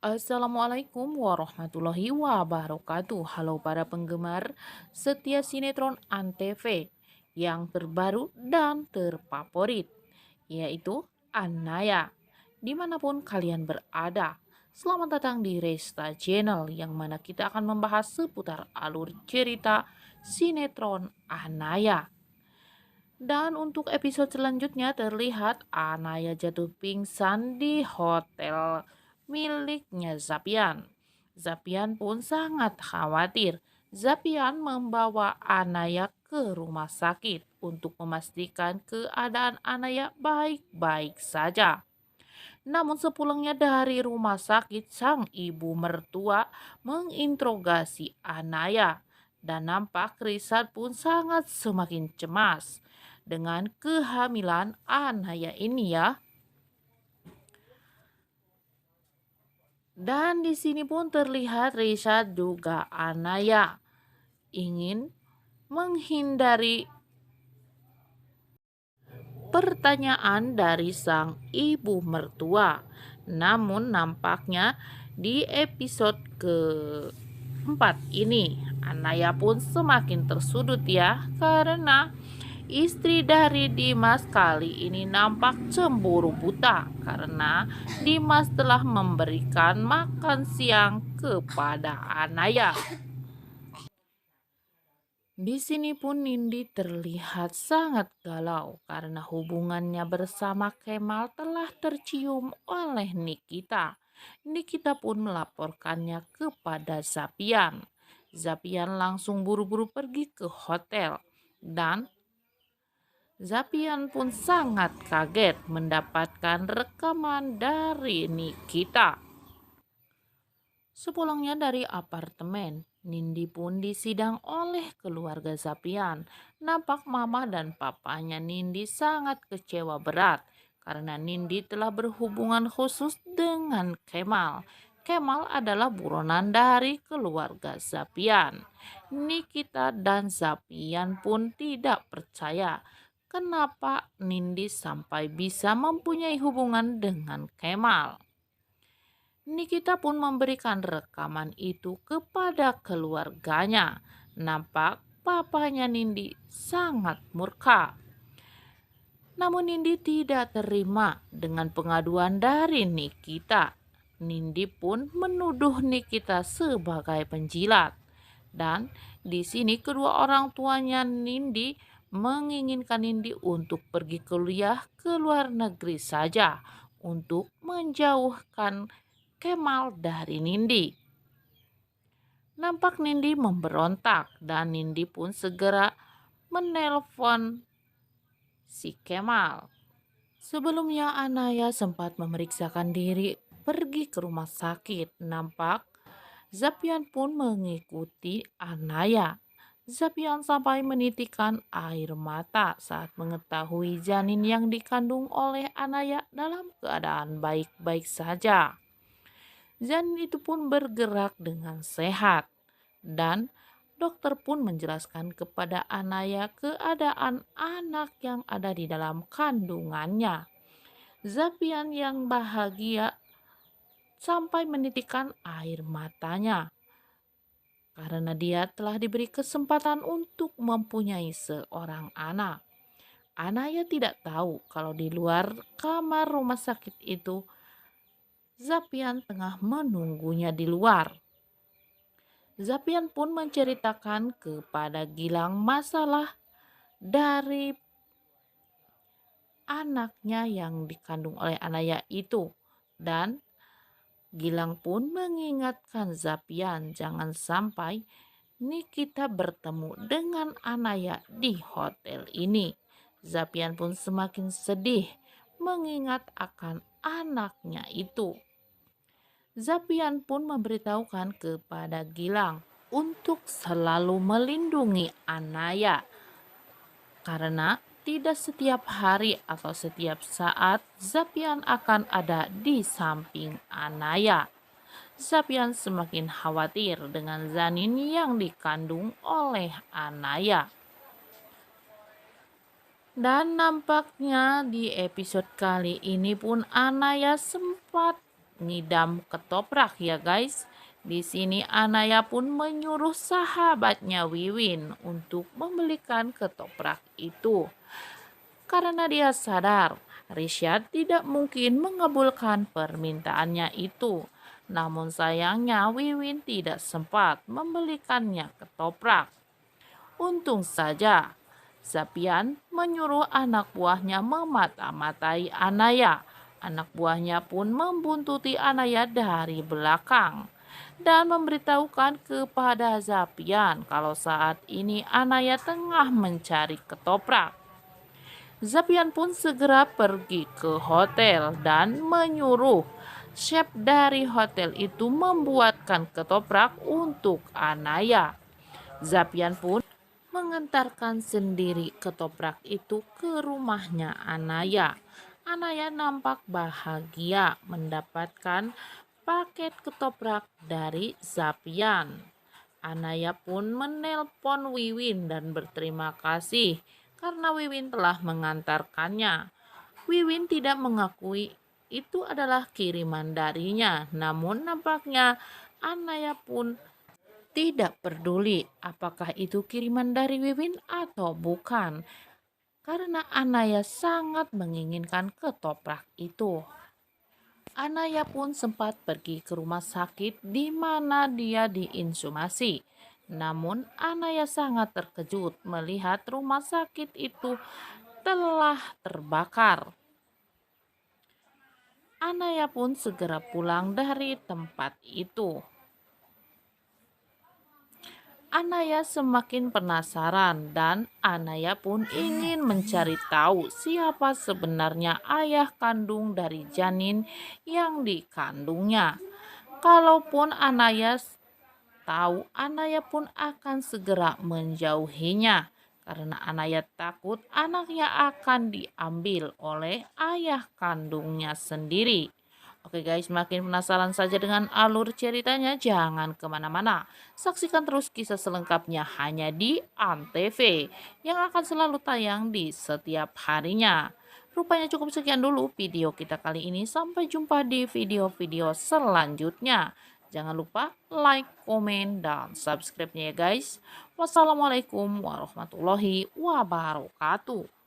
Assalamualaikum warahmatullahi wabarakatuh. Halo para penggemar setia sinetron Antv yang terbaru dan terfavorit, yaitu Anaya. Dimanapun kalian berada, selamat datang di Resta Channel yang mana kita akan membahas seputar alur cerita sinetron Anaya. Dan untuk episode selanjutnya terlihat Anaya jatuh pingsan di hotel miliknya Zapian. Zapian pun sangat khawatir. Zapian membawa Anaya ke rumah sakit untuk memastikan keadaan Anaya baik-baik saja. Namun sepulangnya dari rumah sakit, sang ibu mertua menginterogasi Anaya dan nampak Risat pun sangat semakin cemas dengan kehamilan Anaya ini ya. Dan di sini pun terlihat Risat juga Anaya ingin menghindari pertanyaan dari sang ibu mertua. Namun nampaknya di episode keempat ini Anaya pun semakin tersudut ya, karena istri dari Dimas kali ini nampak cemburu buta karena Dimas telah memberikan makan siang kepada Anaya. Di sini pun Nindi terlihat sangat galau karena hubungannya bersama Kemal telah tercium oleh Nikita. Nikita pun melaporkannya kepada Zapian. Zapian langsung buru-buru pergi ke hotel dan Zapian pun sangat kaget mendapatkan rekaman dari Nikita. Sepulangnya dari apartemen, Nindi pun disidang oleh keluarga Zapian. Nampak mama dan papanya Nindi sangat kecewa berat karena Nindi telah berhubungan khusus dengan Kemal. Kemal adalah buronan dari keluarga Zapian. Nikita dan Zapian pun tidak percaya kenapa Nindi sampai bisa mempunyai hubungan dengan Kemal. Nikita pun memberikan rekaman itu kepada keluarganya. Nampak papanya Nindi sangat murka. Namun Nindi tidak terima dengan pengaduan dari Nikita. Nindi pun menuduh Nikita sebagai penjilat. Dan di sini kedua orang tuanya Nindi menginginkan Nindi untuk pergi kuliah ke luar negeri saja untuk menjauhkan Kemal dari Nindi. Nampak Nindi memberontak dan Nindi pun segera menelpon si Kemal. Sebelumnya Anaya sempat memeriksakan diri pergi ke rumah sakit. Nampak Zapian pun mengikuti Anaya. Zapian sampai menitikkan air mata saat mengetahui janin yang dikandung oleh Anaya dalam keadaan baik-baik saja. Janin itu pun bergerak dengan sehat dan dokter pun menjelaskan kepada Anaya keadaan anak yang ada di dalam kandungannya. Zapian yang bahagia sampai menitikkan air matanya karena dia telah diberi kesempatan untuk mempunyai seorang anak. Anaya tidak tahu kalau di luar kamar rumah sakit itu Zapian tengah menunggunya di luar. Zapian pun menceritakan kepada Gilang masalah dari anaknya yang dikandung oleh Anaya itu. Dan Gilang pun mengingatkan Zapian jangan sampai Nikita bertemu dengan Anaya di hotel ini. Zapian pun semakin sedih mengingat akan anaknya itu. Zapian pun memberitahukan kepada Gilang untuk selalu melindungi Anaya karena tidak setiap hari atau setiap saat Zapian akan ada di samping Anaya. Zapian semakin khawatir dengan janin yang dikandung oleh Anaya. Dan nampaknya di episode kali ini pun Anaya sempat ngidam ketoprak ya guys. Di sini Anaya pun menyuruh sahabatnya Wiwin untuk membelikan ketoprak itu. Karena dia sadar Rishad tidak mungkin mengabulkan permintaannya itu. Namun sayangnya Wiwin tidak sempat membelikannya ketoprak. Untung saja Zapian menyuruh anak buahnya memata-matai Anaya. Anak buahnya pun membuntuti Anaya dari belakang dan memberitahukan kepada Zapian kalau saat ini Anaya tengah mencari ketoprak. Zapian pun segera pergi ke hotel dan menyuruh chef dari hotel itu membuatkan ketoprak untuk Anaya. Zapian pun mengantarkan sendiri ketoprak itu ke rumahnya Anaya. Anaya nampak bahagia mendapatkan paket ketoprak dari Zapian. Anaya pun menelpon Wiwin dan berterima kasih karena Wiwin telah mengantarkannya. Wiwin tidak mengakui itu adalah kiriman darinya, namun nampaknya Anaya pun tidak peduli apakah itu kiriman dari Wiwin atau bukan, karena Anaya sangat menginginkan ketoprak itu. Anaya pun sempat pergi ke rumah sakit di mana dia diinsumasi. Namun Anaya sangat terkejut melihat rumah sakit itu telah terbakar. Anaya pun segera pulang dari tempat itu. Anaya semakin penasaran dan Anaya pun ingin mencari tahu siapa sebenarnya ayah kandung dari janin yang dikandungnya. Kalaupun Anaya tahu, Anaya pun akan segera menjauhinya karena Anaya takut anaknya akan diambil oleh ayah kandungnya sendiri. Oke guys, makin penasaran saja dengan alur ceritanya? Jangan kemana-mana. Saksikan terus kisah selengkapnya hanya di ANTV yang akan selalu tayang di setiap harinya. Rupanya cukup sekian dulu video kita kali ini. Sampai jumpa di video-video selanjutnya. Jangan lupa like, komen, dan subscribe-nya ya guys. Wassalamualaikum warahmatullahi wabarakatuh.